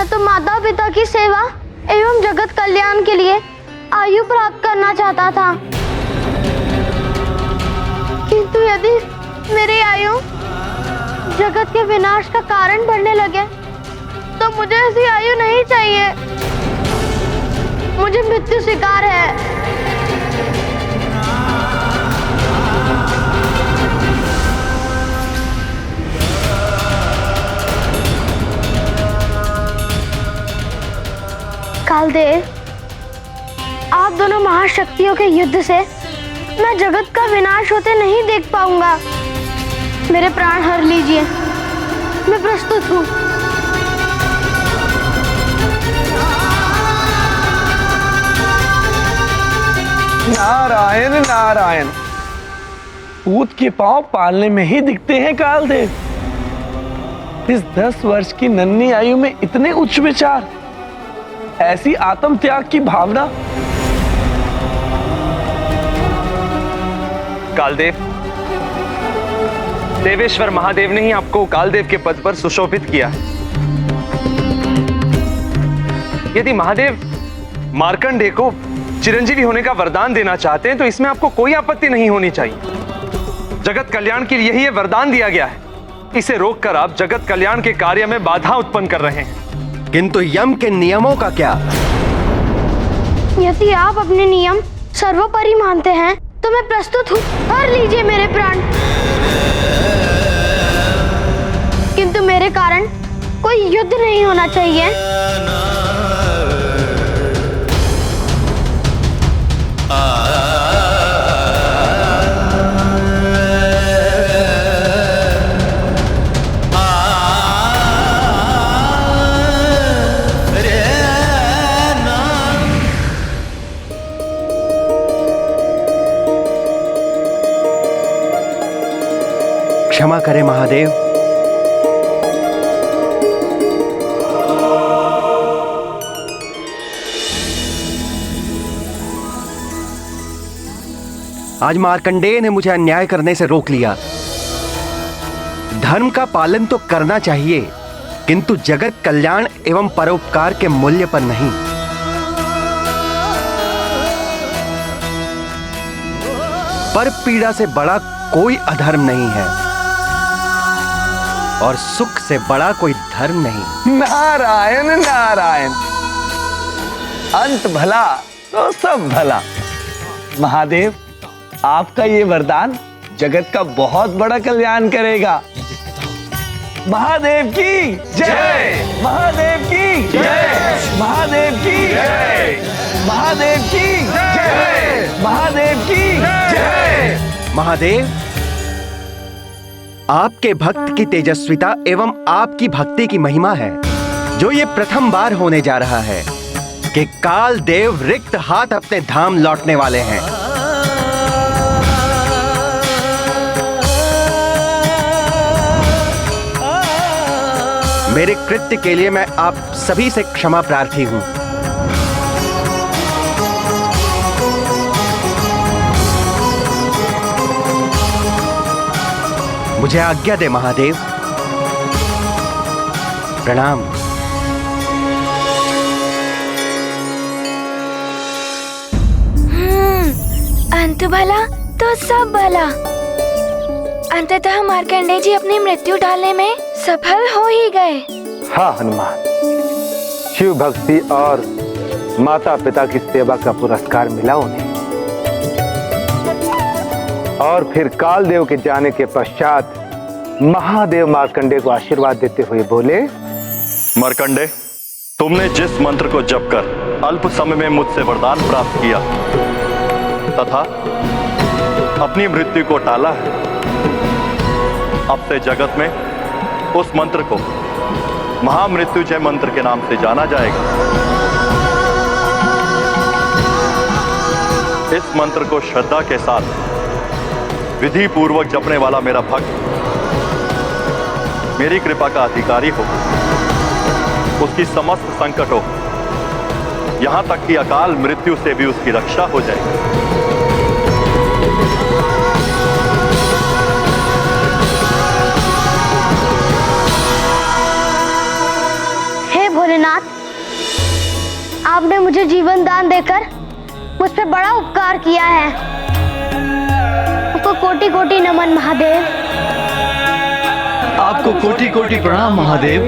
मैं तो माता पिता की सेवा एवं जगत कल्याण के लिए आयु प्राप्त करना चाहता था, किंतु यदि मेरी आयु जगत के विनाश का कारण बनने लगे तो मुझे ऐसी आयु नहीं चाहिए। मुझे मृत्यु स्वीकार है। कालदेव, आप दोनों महाशक्तियों के युद्ध से मैं जगत का विनाश होते नहीं देख पाऊंगा। मेरे प्राण हर लीजिए, मैं प्रस्तुत हूँ। नारायण नारायण, पूत के पांव पालने में ही दिखते हैं कालदेव। इस 10 वर्ष की नन्ही आयु में इतने उच्च विचार, ऐसी आत्म त्याग की भावना। कालदेव, देवेश्वर महादेव ने ही आपको कालदेव के पद पर सुशोभित किया है। यदि महादेव मार्कंडेय को चिरंजीवी होने का वरदान देना चाहते हैं तो इसमें आपको कोई आपत्ति नहीं होनी चाहिए। जगत कल्याण के लिए ही यह वरदान दिया गया है। इसे रोककर आप जगत कल्याण के कार्य में बाधा उत्पन्न कर रहे हैं। किंतु यम के नियमों का क्या? यदि आप अपने नियम सर्वोपरि मानते हैं तो मैं प्रस्तुत हूँ। हर लीजिए मेरे प्राण। किंतु मेरे कारण कोई युद्ध नहीं होना चाहिए। क्षमा करें महादेव। आज मार्कंडेय ने मुझे अन्याय करने से रोक लिया। धर्म का पालन तो करना चाहिए, किंतु जगत कल्याण एवं परोपकार के मूल्य पर नहीं। पर पीड़ा से बड़ा कोई अधर्म नहीं है और सुख से बड़ा कोई धर्म नहीं। नारायण नारायण, अंत भला तो सब भला। महादेव, आपका ये वरदान जगत का बहुत बड़ा कल्याण करेगा। महादेव की जय, महादेव की जय, महादेव की जय, महादेव की जय, महादेव की जय। महादेव, आपके भक्त की तेजस्विता एवं आपकी भक्ति की महिमा है जो ये प्रथम बार होने जा रहा है कि काल देव रिक्त हाथ अपने धाम लौटने वाले हैं। मेरे कृत्य के लिए मैं आप सभी से क्षमा प्रार्थी हूं। मुझे आज्ञा दे महादेव। प्रणाम। अंत भला तो सब भला। अंततः मार्कंडेय जी अपनी मृत्यु टालने में सफल हो ही गए। हाँ हनुमान, शिव भक्ति और माता पिता की सेवा का पुरस्कार मिला उन्हें। और फिर कालदेव के जाने के पश्चात महादेव मार्कंडेय को आशीर्वाद देते हुए बोले, मार्कंडेय, तुमने जिस मंत्र को जप कर अल्प समय में मुझसे वरदान प्राप्त किया तथा अपनी मृत्यु को टाला है, अब से जगत में उस मंत्र को महामृत्युंजय मंत्र के नाम से जाना जाएगा। इस मंत्र को श्रद्धा के साथ विधि पूर्वक जपने वाला मेरा भक्त मेरी कृपा का अधिकारी हो, उसकी समस्त संकटों, यहां तक कि अकाल मृत्यु से भी उसकी रक्षा हो जाएगी। हे भोलेनाथ, आपने मुझे जीवन दान देकर मुझ पे बड़ा उपकार किया है। आपको कोटि कोटि नमन महादेव। आपको कोटि कोटि प्रणाम महादेव।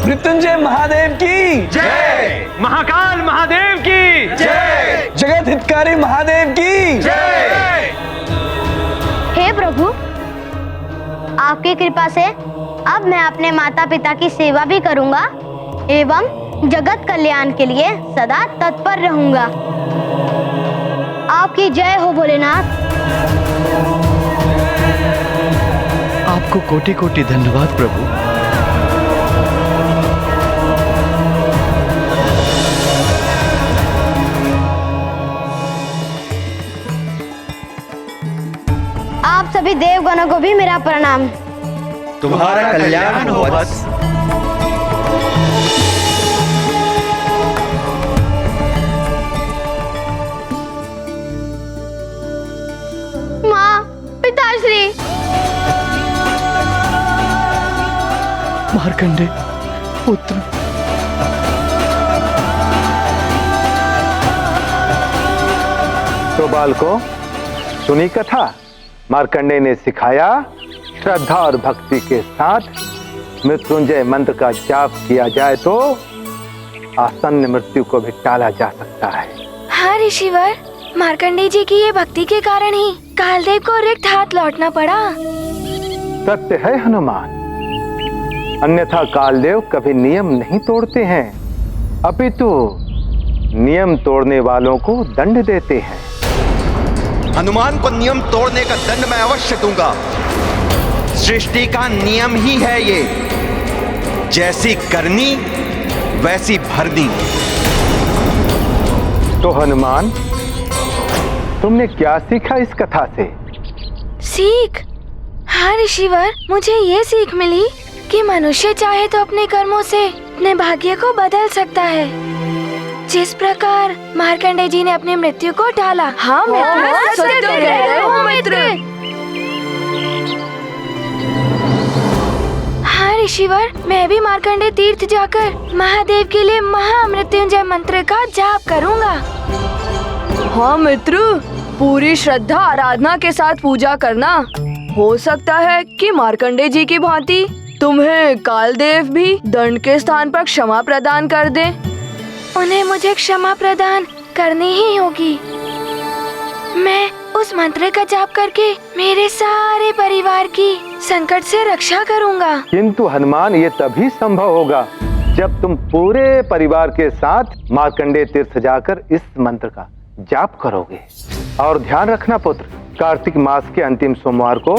मृत्युंजय महादेव की जय। महाकाल महादेव की जय। जगत हितकारी महादेव की जय। हे प्रभु, आपकी कृपा से अब मैं अपने माता पिता की सेवा भी करूंगा एवं जगत कल्याण के लिए सदा तत्पर रहूंगा। आपकी जय हो भोलेनाथ। आपको कोटि कोटि धन्यवाद प्रभु। आप सभी देवगणों को भी मेरा प्रणाम। तुम्हारा कल्याण हो बस। माँ, पिताश्री। मार्कंडे पुत्र। तो बालकों, सुनी कथा। मार्कंडे ने सिखाया श्रद्धा और भक्ति के साथ मृत्युंजय मंत्र का जाप किया जाए तो आसन्न मृत्यु को भी टाला जा सकता है। हाँ ऋषिवर, मार्कंडे जी की ये भक्ति के कारण ही कालदेव को रिक्त हाथ लौटना पड़ा। सत्य है हनुमान, अन्यथा कालदेव कभी नियम नहीं तोड़ते हैं, अपितु नियम तोड़ने वालों को दंड देते हैं। हनुमान को नियम तोड़ने का दंड मैं अवश्य दूंगा। सृष्टि का नियम ही है ये, जैसी करनी वैसी भरनी। तो हनुमान, तुमने क्या सीखा इस कथा से? सीख? हाँ ऋषिवर, मुझे ये सीख मिली कि मनुष्य चाहे तो अपने कर्मों से अपने भाग्य को बदल सकता है। जिस प्रकार मार्कंडे जी ने अपनी मृत्यु को टाला। हाँ मित्र, सत्य कह रहे हो मित्र। हाँ ऋषिवर, मैं भी मार्कंडे तीर्थ जाकर महादेव के लिए महामृत्युंजय मंत्र का जाप करूंगा। हाँ मित्र, पूरी श्रद्धा आराधना के साथ पूजा करना। हो सकता है कि मार्कंडे जी की भांति तुम्हें कालदेव भी दंड के स्थान पर क्षमा प्रदान कर दे। उन्हें मुझे क्षमा प्रदान करनी ही होगी। मैं उस मंत्र का जाप करके मेरे सारे परिवार की संकट से रक्षा करूंगा। किंतु हनुमान, ये तभी संभव होगा जब तुम पूरे परिवार के साथ मार्कंडे तीर्थ जाकर इस मंत्र का जाप करोगे। और ध्यान रखना पुत्र, कार्तिक मास के अंतिम सोमवार को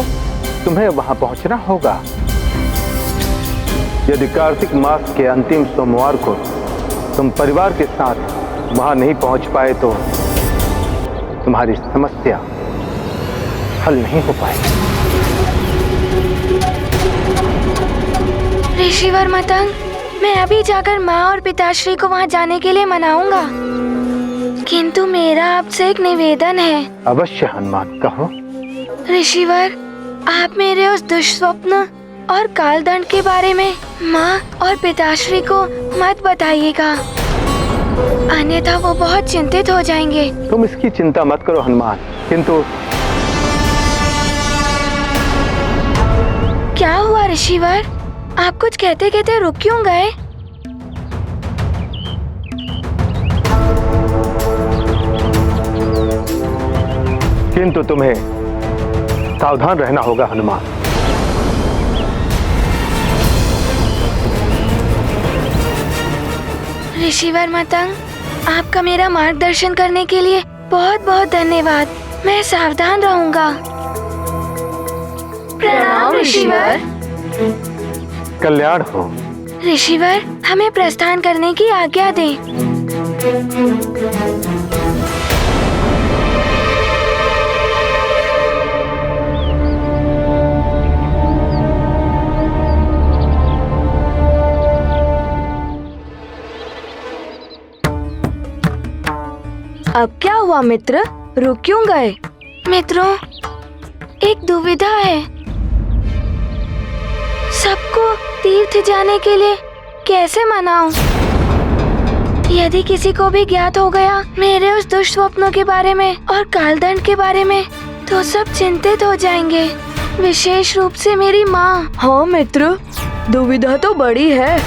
तुम्हें वहां पहुंचना होगा। यदि कार्तिक मास के अंतिम सोमवार को तुम परिवार के साथ वहां नहीं पहुंच पाए तो तुम्हारी समस्या हल नहीं हो पाएगी। ऋषिवर मतंग, मैं अभी जाकर माँ और पिताश्री को वहाँ जाने के लिए मनाऊंगा। किंतु मेरा आपसे एक निवेदन है। अवश्य हनुमान, कहो। ऋषिवर, आप मेरे उस दुष्स्वप्न और कालदंड के बारे में माँ और पिताश्री को मत बताइएगा, अन्यथा वो बहुत चिंतित हो जाएंगे। तुम इसकी चिंता मत करो हनुमान, किंतु क्या हुआ ऋषिवर? आप कुछ कहते कहते रुक क्यों गए? किंतु तुम्हें सावधान रहना होगा हनुमान। ऋषिवर मतंग, आपका मेरा मार्गदर्शन करने के लिए बहुत बहुत धन्यवाद। मैं सावधान रहूंगा। प्रणाम ऋषिवर। कल्याण हो। ऋषिवर, हमें प्रस्थान करने की आज्ञा दें। अब क्या हुआ मित्र, रुक क्यों गए? मित्रों, एक दुविधा है। सबको तीर्थ जाने के लिए कैसे मनाऊं? यदि किसी को भी ज्ञात हो गया मेरे उस दुष्ट स्वप्नों के बारे में और कालदंड के बारे में, तो सब चिंतित हो जाएंगे, विशेष रूप से मेरी माँ। हाँ मित्र, दुविधा तो बड़ी है,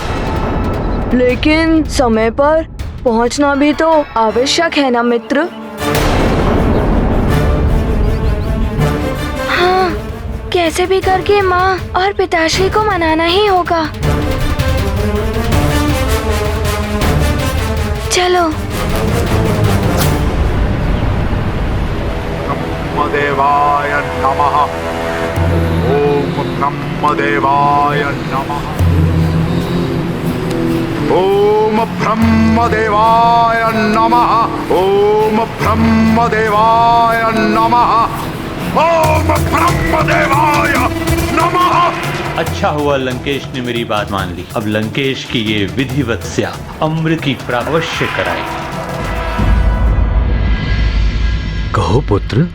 लेकिन समय पर पहुंचना भी तो आवश्यक है ना मित्र। हाँ, कैसे भी करके माँ और पिताश्री को मनाना ही होगा। चलो। ब्रह्मदेवाय नमः। ओम ब्रह्मदेवाय नमः। ओम ब्रह्मदेवाय नमः। ओम ब्रह्मदेवाय नमः। ओम ब्रह्मदेवाय नमः। अच्छा हुआ लंकेश ने मेरी बात मान ली। अब लंकेश की ये विधिवत से अमृत की प्राप्ति अवश्य कराएगी। कहो पुत्र,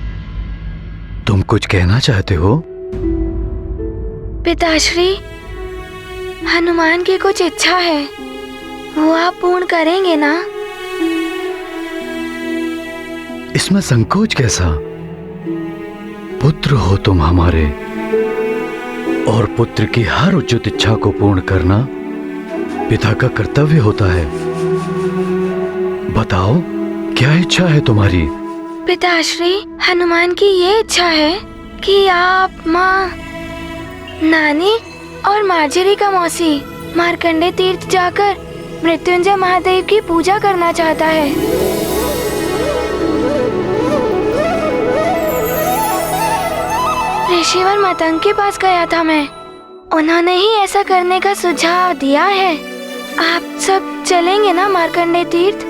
तुम कुछ कहना चाहते हो? पिताश्री, हनुमान की कुछ इच्छा है, वो आप पूर्ण करेंगे ना? इसमें संकोच कैसा? पुत्र हो तुम हमारे, और पुत्र की हर उचित इच्छा को पूर्ण करना पिता का कर्तव्य होता है। बताओ, क्या इच्छा है तुम्हारी? पिताश्री, हनुमान की ये इच्छा है कि आप माँ, नानी और मार्जरी का मौसी मार्कंडे तीर्थ जाकर मृत्युंजय महादेव की पूजा करना चाहता है। ऋषिवर मतंग के पास गया था मैं, उन्होंने ही ऐसा करने का सुझाव दिया है। आप सब चलेंगे ना मार्कंडे तीर्थ?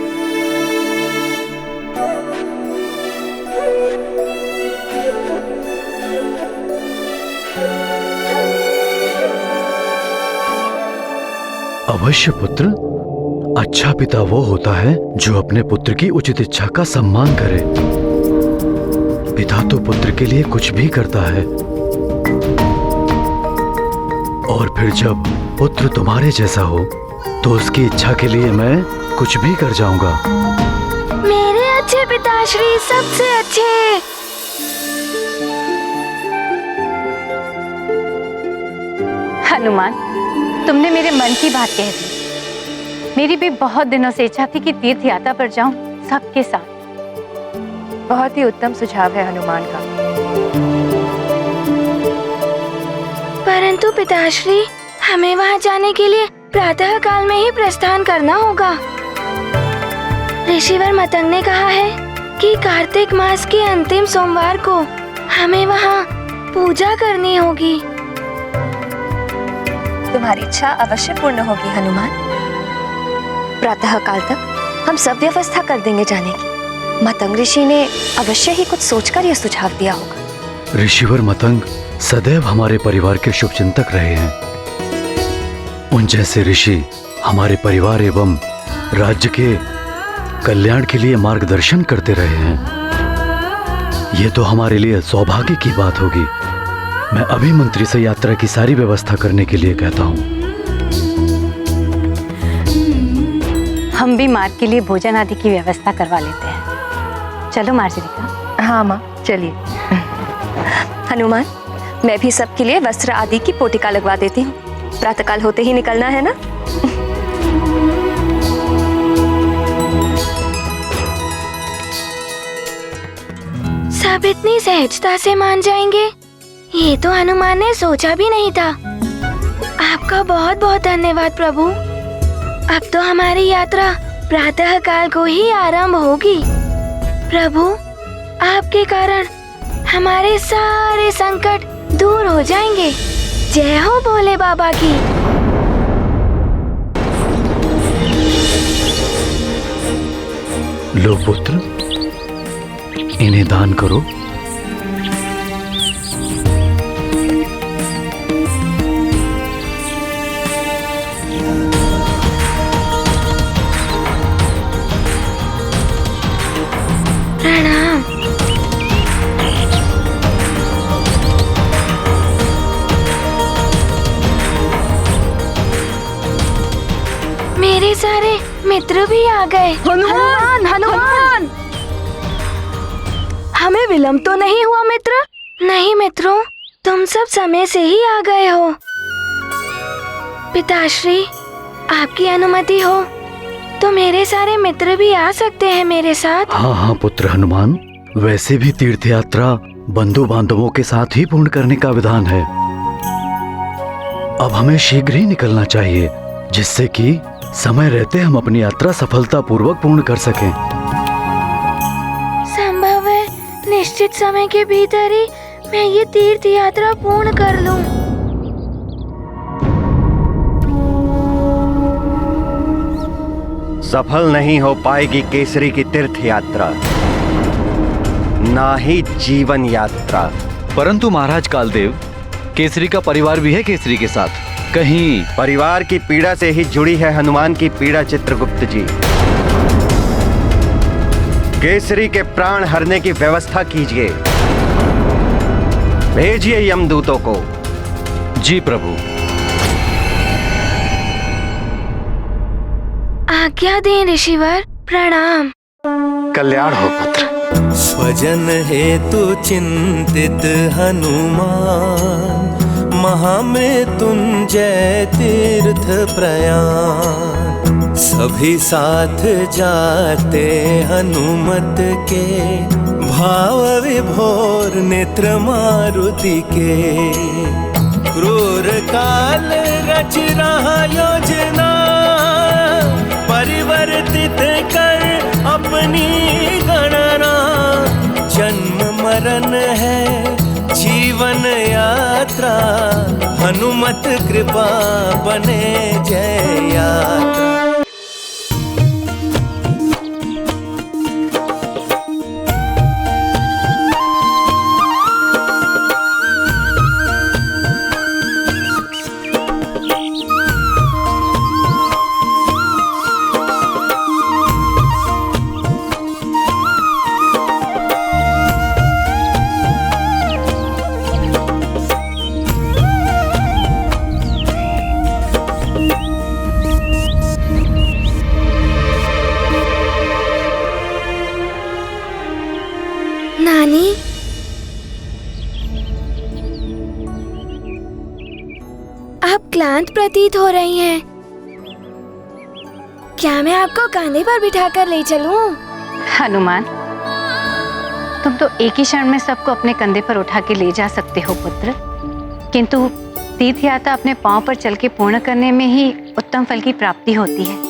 अवश्य पुत्र। अच्छा पिता वो होता है जो अपने पुत्र की उचित इच्छा का सम्मान करे। पिता तो पुत्र के लिए कुछ भी करता है, और फिर जब पुत्र तुम्हारे जैसा हो तो उसकी इच्छा के लिए मैं कुछ भी कर जाऊंगा। मेरे अच्छे पिताश्री, सबसे अच्छे। हनुमान, तुमने मेरे मन की बात कह दी। मेरी भी बहुत दिनों से इच्छा थी कि तीर्थ यात्रा पर जाऊं सबके साथ। बहुत ही उत्तम सुझाव है हनुमान का। परंतु पिताश्री, हमें वहां जाने के लिए प्रातः काल में ही प्रस्थान करना होगा। ऋषिवर मतंग ने कहा है कि कार्तिक मास के अंतिम सोमवार को हमें वहां पूजा करनी होगी। तुम्हारी इच्छा अवश्य पूर्ण होगी हनुमान। प्रातः काल तक हम सब व्यवस्था कर देंगे जाने की। मतंग ऋषि ने अवश्य ही कुछ सोचकर यह सुझाव दिया होगा। ऋषिवर मतंग सदैव हमारे परिवार के शुभचिंतक रहे हैं। उन जैसे ऋषि हमारे परिवार एवं राज्य के कल्याण के लिए मार्गदर्शन करते रहे हैं। ये तो हमारे लिए सौभाग्य की बात होगी। मैं अभी मंत्री से यात्रा की सारी व्यवस्था करने के लिए कहता हूँ। हम भी मार्ग के लिए भोजन आदि की व्यवस्था करवा लेते हैं। चलो मार्जरी। हाँ माँ, चलिए। हनुमान, मैं भी सबके लिए वस्त्र आदि की पोटिका लगवा देती हूँ। प्रातःकाल होते ही निकलना है ना? सब इतनी सहजता से मान जाएंगे, ये तो हनुमान ने सोचा भी नहीं था। आपका बहुत बहुत धन्यवाद प्रभु। अब तो हमारी यात्रा प्रातः काल को ही आरंभ होगी। प्रभु, आपके कारण हमारे सारे संकट दूर हो जाएंगे। जय हो भोले बाबा की। लो पुत्र, इन्हें दान करो। प्रणाम। सारे मित्र भी आ गए। हनुमान, हनुमान! हमें विलंब तो नहीं हुआ मित्र? नहीं मित्रों, तुम सब समय से ही आ गए हो। पिताश्री, आपकी अनुमति हो तो मेरे सारे मित्र भी आ सकते हैं मेरे साथ। हाँ हाँ पुत्र हनुमान, वैसे भी तीर्थ यात्रा बंधु बांधवों के साथ ही पूर्ण करने का विधान है। अब हमें शीघ्र ही निकलना चाहिए, जिससे कि समय रहते हम अपनी यात्रा सफलता पूर्वक पूर्ण कर सकें। संभव है निश्चित समय के भीतर ही मैं ये तीर्थ यात्रा पूर्ण कर लूं। सफल नहीं हो पाएगी केसरी की तीर्थ यात्रा, ना ही जीवन यात्रा। परंतु महाराज कालदेव, केसरी का परिवार भी है केसरी के साथ। कहीं परिवार की पीड़ा से ही जुड़ी है हनुमान की पीड़ा। चित्रगुप्त जी, केसरी के प्राण हरने की व्यवस्था कीजिए। भेजिए यमदूतों को। जी प्रभु। आज्ञा दें ऋषिवर, प्रणाम। कल्याण हो पुत्र। स्वजन हेतु चिंतित हनुमान, महामृत्युंजय तीर्थ प्रयाण। सभी साथ जाते हनुमत के, भाव विभोर नेत्र मारुति के। क्रूर काल रच रहा योजना, परिवर्तित कर अपनी गणना। जन्म मरण है जीवन यात्रा, हनुमत कृपा बने जय यात्रा। नानी, आप क्लांत प्रतीत हो रही हैं। क्या मैं आपको कंधे पर बिठाकर ले चलूं? हनुमान, तुम तो एक ही क्षण में सबको अपने कंधे पर उठा के ले जा सकते हो पुत्र, किंतु तीर्थ यात्रा अपने पांव पर चल के पूर्ण करने में ही उत्तम फल की प्राप्ति होती है।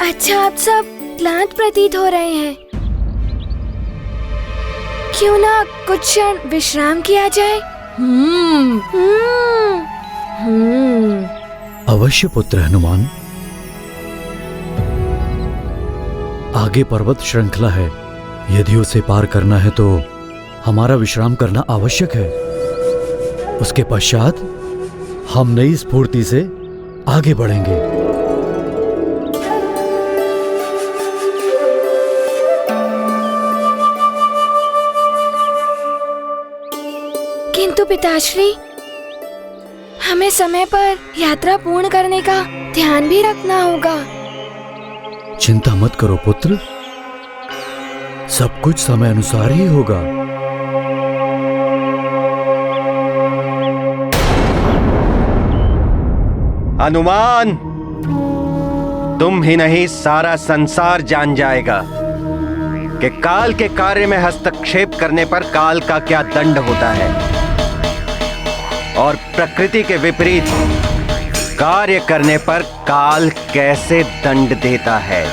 अच्छा, आप सब क्लांत प्रतीत हो रहे हैं। क्यों ना कुछ क्षण विश्राम किया जाए? अवश्य पुत्र हनुमान। आगे पर्वत श्रृंखला है, यदि उसे पार करना है तो हमारा विश्राम करना आवश्यक है। उसके पश्चात हम नई स्फूर्ति से आगे बढ़ेंगे। किंतु पिताश्री, हमें समय पर यात्रा पूर्ण करने का ध्यान भी रखना होगा। चिंता मत करो पुत्र, सब कुछ समय अनुसार ही होगा। हनुमान, तुम ही नहीं सारा संसार जान जाएगा कि काल के कार्य में हस्तक्षेप करने पर काल का क्या दंड होता है और प्रकृति के विपरीत कार्य करने पर काल कैसे दंड देता है।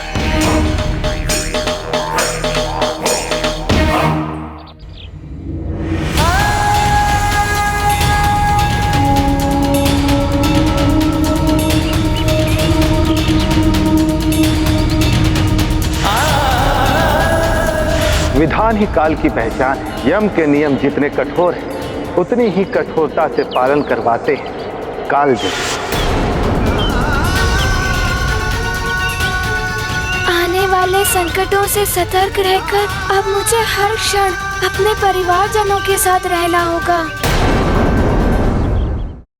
विधान ही काल की पहचान। यम के नियम जितने कठोर हैं, उतनी ही कठोरता से पालन करवाते हैं काल जैसे। आने वाले संकटों से सतर्क रहकर अब मुझे हर क्षण अपने परिवारजनों के साथ रहना होगा।